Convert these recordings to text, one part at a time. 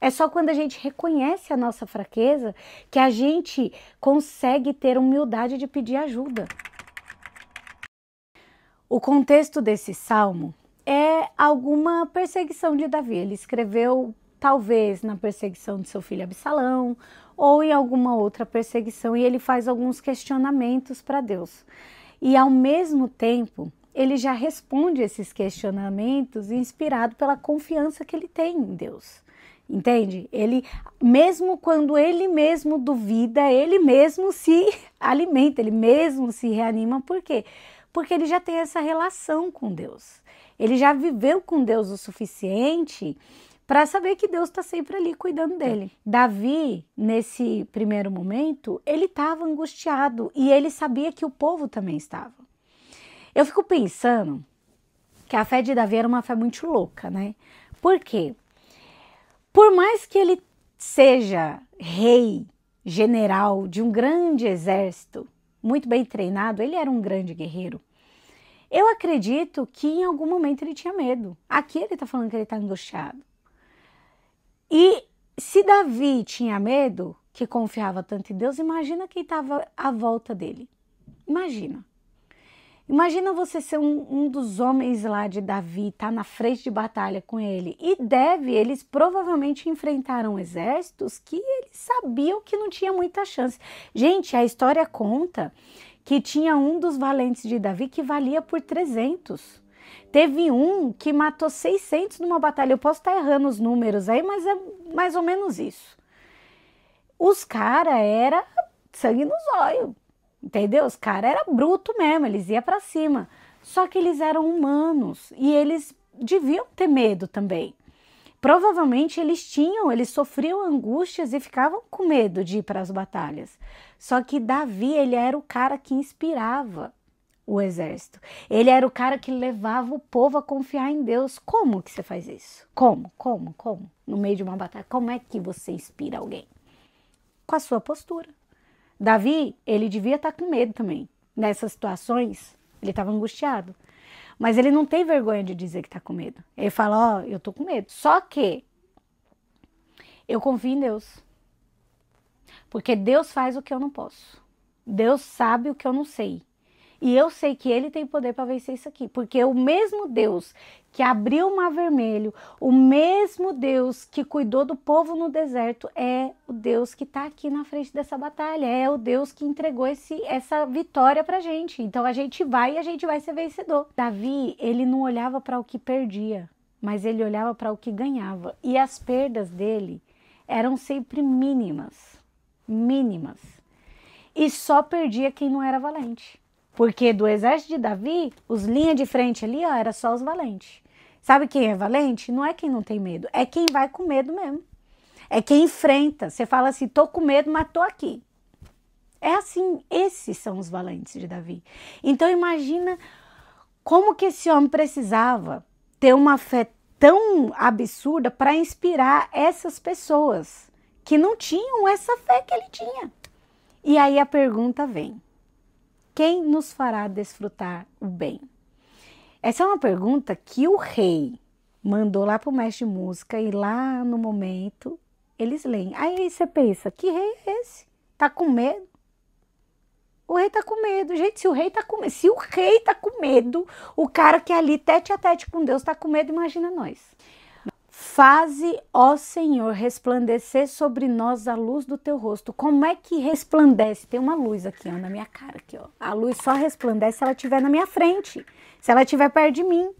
É só quando a gente reconhece a nossa fraqueza que a gente consegue ter humildade de pedir ajuda. O contexto desse salmo é alguma perseguição de Davi. Ele escreveu talvez na perseguição de seu filho Absalão ou em alguma outra perseguição, e ele faz alguns questionamentos para Deus. E ao mesmo tempo, ele já responde esses questionamentos inspirado pela confiança que ele tem em Deus. Entende? Ele, mesmo quando ele mesmo duvida, ele mesmo se alimenta, ele mesmo se reanima. Por quê? Porque ele já tem essa relação com Deus. Ele já viveu com Deus o suficiente para saber que Deus está sempre ali cuidando dele. Davi, nesse primeiro momento, ele estava angustiado e ele sabia que o povo também estava. Eu fico pensando que a fé de Davi era uma fé muito louca, né? Por quê? Por mais que ele seja rei, general de um grande exército, muito bem treinado, ele era um grande guerreiro. Eu acredito que em algum momento ele tinha medo. Aqui ele está falando que ele está angustiado. E se Davi tinha medo, que confiava tanto em Deus, imagina quem estava à volta dele. Imagina. Imagina você ser um dos homens lá de Davi, tá na frente de batalha com ele. E eles provavelmente enfrentaram exércitos que eles sabiam que não tinha muita chance. Gente, a história conta que tinha um dos valentes de Davi que valia por 300. Teve um que matou 600 numa batalha. Eu posso estar errando os números aí, mas é mais ou menos isso. Os caras eram sangue nos olhos. Entendeu? Os caras eram brutos mesmo, eles iam para cima. Só que eles eram humanos e eles deviam ter medo também. Provavelmente eles sofriam angústias e ficavam com medo de ir para as batalhas. Só que Davi, ele era o cara que inspirava o exército. Ele era o cara que levava o povo a confiar em Deus. Como que você faz isso? Como? No meio de uma batalha, como é que você inspira alguém? Com a sua postura. Davi, ele devia estar com medo também. Nessas situações, ele estava angustiado. Mas ele não tem vergonha de dizer que está com medo. Ele fala, ó, eu estou com medo. Só que eu confio em Deus. Porque Deus faz o que eu não posso. Deus sabe o que eu não sei. E eu sei que Ele tem poder para vencer isso aqui. Porque o mesmo Deus que abriu o Mar Vermelho, o mesmo Deus que cuidou do povo no deserto, é o Deus que está aqui na frente dessa batalha. É o Deus que entregou essa vitória pra gente. Então a gente vai e a gente vai ser vencedor. Davi, ele não olhava para o que perdia, mas ele olhava para o que ganhava. E as perdas dele eram sempre mínimas. Mínimas. E só perdia quem não era valente. Porque do exército de Davi, os linhas de frente ali, ó, era só os valentes. Sabe quem é valente? Não é quem não tem medo, é quem vai com medo mesmo. É quem enfrenta. Você fala assim, tô com medo, mas tô aqui. É assim, esses são os valentes de Davi. Então imagina como que esse homem precisava ter uma fé tão absurda para inspirar essas pessoas que não tinham essa fé que ele tinha. E aí a pergunta vem. Quem nos fará desfrutar o bem? Essa é uma pergunta que o rei mandou lá para o mestre de música e lá no momento eles leem. Aí você pensa, que rei é esse? Tá com medo? O rei tá com medo. Gente, se o rei tá com medo, o cara que é ali tete a tete com Deus tá com medo, imagina nós. Faze, ó Senhor, resplandecer sobre nós a luz do teu rosto. Como é que resplandece? Tem uma luz aqui, ó, na minha cara, aqui, ó. A luz só resplandece se ela estiver na minha frente, se ela estiver perto de mim.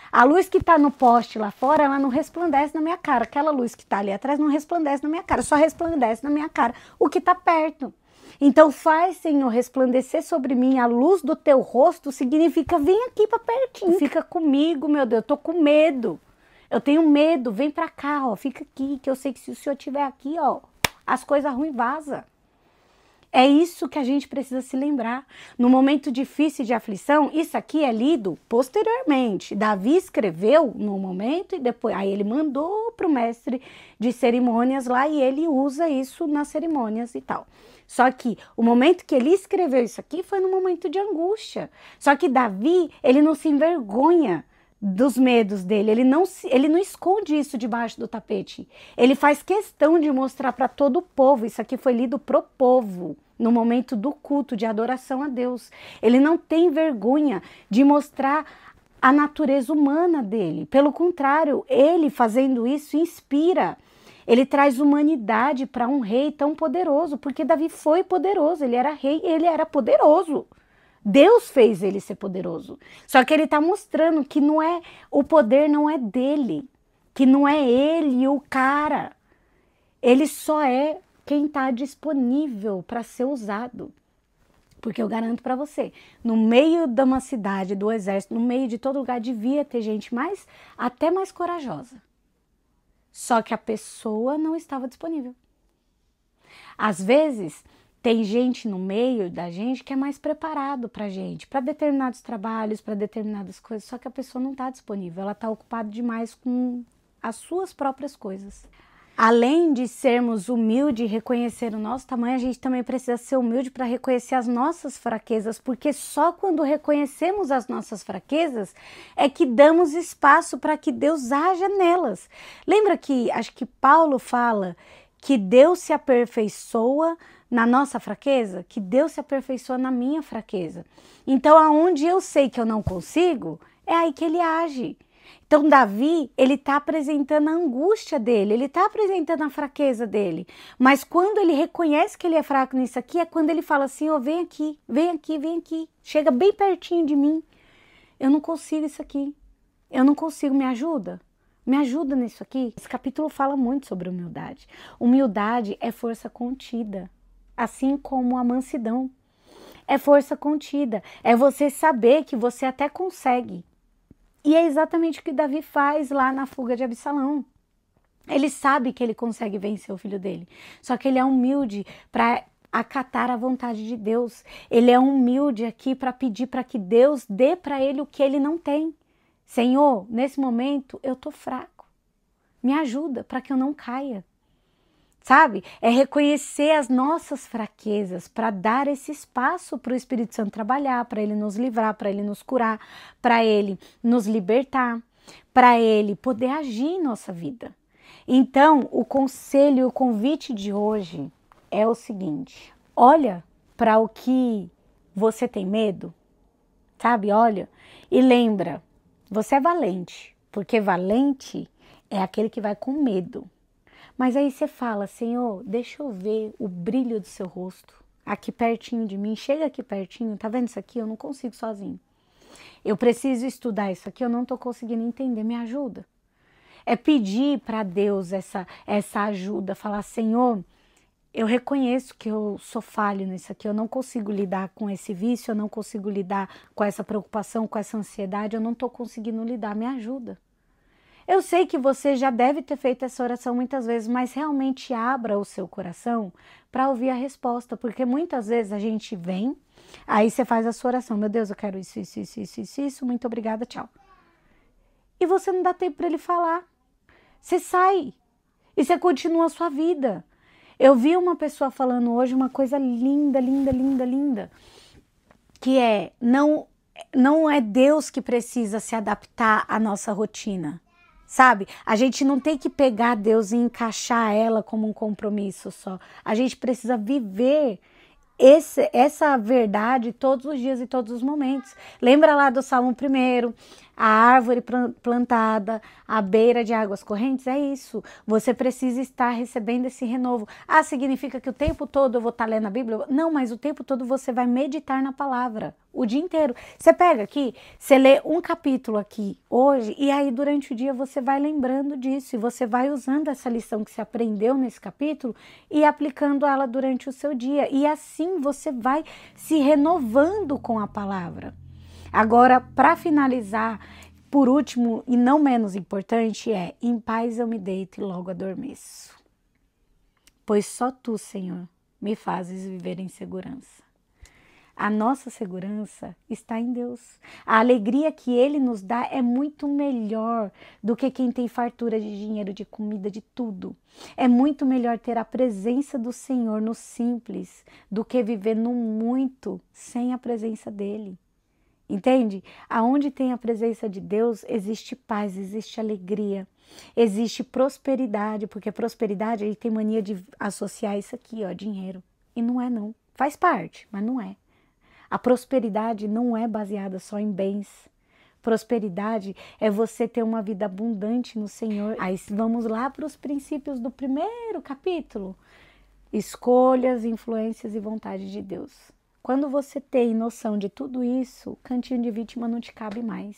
A luz que tá no poste lá fora, ela não resplandece na minha cara. Aquela luz que tá ali atrás não resplandece na minha cara, só resplandece na minha cara o que tá perto. Então faz, Senhor, resplandecer sobre mim a luz do teu rosto, significa vem aqui para pertinho. Fica comigo, meu Deus, eu tô com medo. Eu tenho medo, vem pra cá, ó, fica aqui, que eu sei que se o senhor estiver aqui, ó, as coisas ruins vazam. É isso que a gente precisa se lembrar. No momento difícil de aflição, isso aqui é lido posteriormente. Davi escreveu no momento e depois, aí ele mandou pro mestre de cerimônias lá e ele usa isso nas cerimônias e tal. Só que o momento que ele escreveu isso aqui foi no momento de angústia. Só que Davi, ele não se envergonha dos medos dele. Ele não esconde isso debaixo do tapete. Ele faz questão de mostrar para todo o povo. Isso aqui foi lido pro povo no momento do culto de adoração a Deus. Ele não tem vergonha de mostrar a natureza humana dele. Pelo contrário, ele fazendo isso inspira. Ele traz humanidade para um rei tão poderoso, porque Davi foi poderoso, ele era rei, ele era poderoso. Deus fez ele ser poderoso. Só que ele está mostrando que o poder não é dele, que não é ele o cara. Ele só é quem está disponível para ser usado. Porque eu garanto para você, no meio de uma cidade, do exército, no meio de todo lugar, devia ter gente até mais corajosa. Só que a pessoa não estava disponível. Às vezes, tem gente no meio da gente que é mais preparado para gente, para determinados trabalhos, para determinadas coisas, só que a pessoa não está disponível, ela está ocupada demais com as suas próprias coisas. Além de sermos humildes e reconhecer o nosso tamanho, a gente também precisa ser humilde para reconhecer as nossas fraquezas, porque só quando reconhecemos as nossas fraquezas é que damos espaço para que Deus haja nelas. Lembra que, acho que Paulo fala que Deus se aperfeiçoa na nossa fraqueza? Que Deus se aperfeiçoa na minha fraqueza. Então, aonde eu sei que eu não consigo, é aí que ele age. Então, Davi, ele está apresentando a angústia dele, ele está apresentando a fraqueza dele. Mas quando ele reconhece que ele é fraco nisso aqui, é quando ele fala assim, oh, vem aqui, vem aqui, vem aqui. Chega bem pertinho de mim. Eu não consigo isso aqui. Eu não consigo, me ajuda? Me ajuda nisso aqui? Esse capítulo fala muito sobre humildade. Humildade é força contida, assim como a mansidão. É força contida, é você saber que você até consegue. E é exatamente o que Davi faz lá na fuga de Absalão. Ele sabe que ele consegue vencer o filho dele. Só que ele é humilde para acatar a vontade de Deus. Ele é humilde aqui para pedir para que Deus dê para ele o que ele não tem. Senhor, nesse momento eu tô fraco. Me ajuda para que eu não caia. Sabe? É reconhecer as nossas fraquezas para dar esse espaço para o Espírito Santo trabalhar, para ele nos livrar, para ele nos curar, para ele nos libertar, para ele poder agir em nossa vida. Então, o conselho, o convite de hoje é o seguinte: olha para o que você tem medo, sabe? Olha e lembra, você é valente, porque valente é aquele que vai com medo. Mas aí você fala, Senhor, deixa eu ver o brilho do seu rosto aqui pertinho de mim, chega aqui pertinho, tá vendo isso aqui? Eu não consigo sozinho. Eu preciso estudar isso aqui, eu não tô conseguindo entender, me ajuda. É pedir para Deus essa ajuda, falar, Senhor, eu reconheço que eu sou falho nisso aqui, eu não consigo lidar com esse vício, eu não consigo lidar com essa preocupação, com essa ansiedade, eu não tô conseguindo lidar, me ajuda. Eu sei que você já deve ter feito essa oração muitas vezes, mas realmente abra o seu coração para ouvir a resposta, porque muitas vezes a gente vem, aí você faz a sua oração, meu Deus, eu quero isso, muito obrigada, tchau. E você não dá tempo para ele falar. Você sai e você continua a sua vida. Eu vi uma pessoa falando hoje uma coisa linda, que não é Deus que precisa se adaptar à nossa rotina. Sabe? A gente não tem que pegar Deus e encaixar ela como um compromisso só. A gente precisa viver essa verdade todos os dias e todos os momentos. Lembra lá do Salmo 1, a árvore plantada à beira de águas correntes? É isso. Você precisa estar recebendo esse renovo. Ah, significa que o tempo todo eu vou estar lendo a Bíblia? Não, mas o tempo todo você vai meditar na palavra. O dia inteiro. Você pega aqui, você lê um capítulo aqui hoje e aí durante o dia você vai lembrando disso e você vai usando essa lição que você aprendeu nesse capítulo e aplicando ela durante o seu dia. E assim você vai se renovando com a palavra. Agora, para finalizar, por último e não menos importante em paz eu me deito e logo adormeço. Pois só tu, Senhor, me fazes viver em segurança. A nossa segurança está em Deus. A alegria que Ele nos dá é muito melhor do que quem tem fartura de dinheiro, de comida, de tudo. É muito melhor ter a presença do Senhor no simples do que viver no muito sem a presença dEle. Entende? Aonde tem a presença de Deus, existe paz, existe alegria, existe prosperidade, porque prosperidade ele tem mania de associar isso aqui, ó, dinheiro. E não é não. Faz parte, mas não é. A prosperidade não é baseada só em bens. Prosperidade é você ter uma vida abundante no Senhor. Aí vamos lá para os princípios do primeiro capítulo. Escolhas, influências e vontade de Deus. Quando você tem noção de tudo isso, cantinho de vítima não te cabe mais,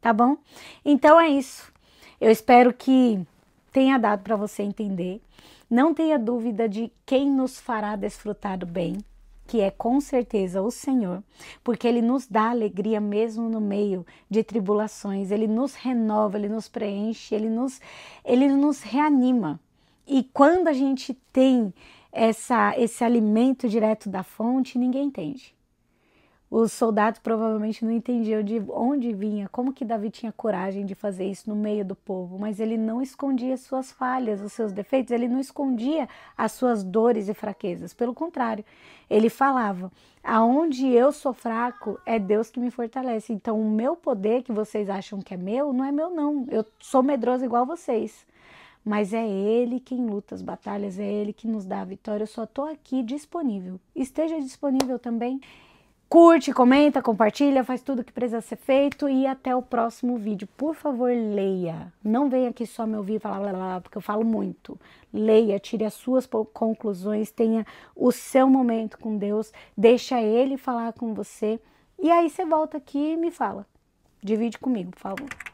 tá bom? Então é isso. Eu espero que tenha dado para você entender. Não tenha dúvida de quem nos fará desfrutar do bem, que é com certeza o Senhor, porque Ele nos dá alegria mesmo no meio de tribulações, Ele nos renova, Ele nos preenche, Ele nos reanima. E quando a gente tem esse alimento direto da fonte, ninguém entende. Os soldados provavelmente não entendiam de onde vinha, como que Davi tinha coragem de fazer isso no meio do povo, mas ele não escondia as suas falhas, os seus defeitos, ele não escondia as suas dores e fraquezas, pelo contrário, ele falava, aonde eu sou fraco, é Deus que me fortalece, então o meu poder que vocês acham que é meu, não é meu não, eu sou medroso igual vocês. Mas é Ele quem luta as batalhas, é Ele que nos dá a vitória. Eu só estou aqui disponível. Esteja disponível também. Curte, comenta, compartilha, faz tudo que precisa ser feito e até o próximo vídeo. Por favor, leia. Não venha aqui só me ouvir e falar blá, blá, blá, porque eu falo muito. Leia, tire as suas conclusões, tenha o seu momento com Deus, deixa Ele falar com você. E aí você volta aqui e me fala. Divide comigo, por favor.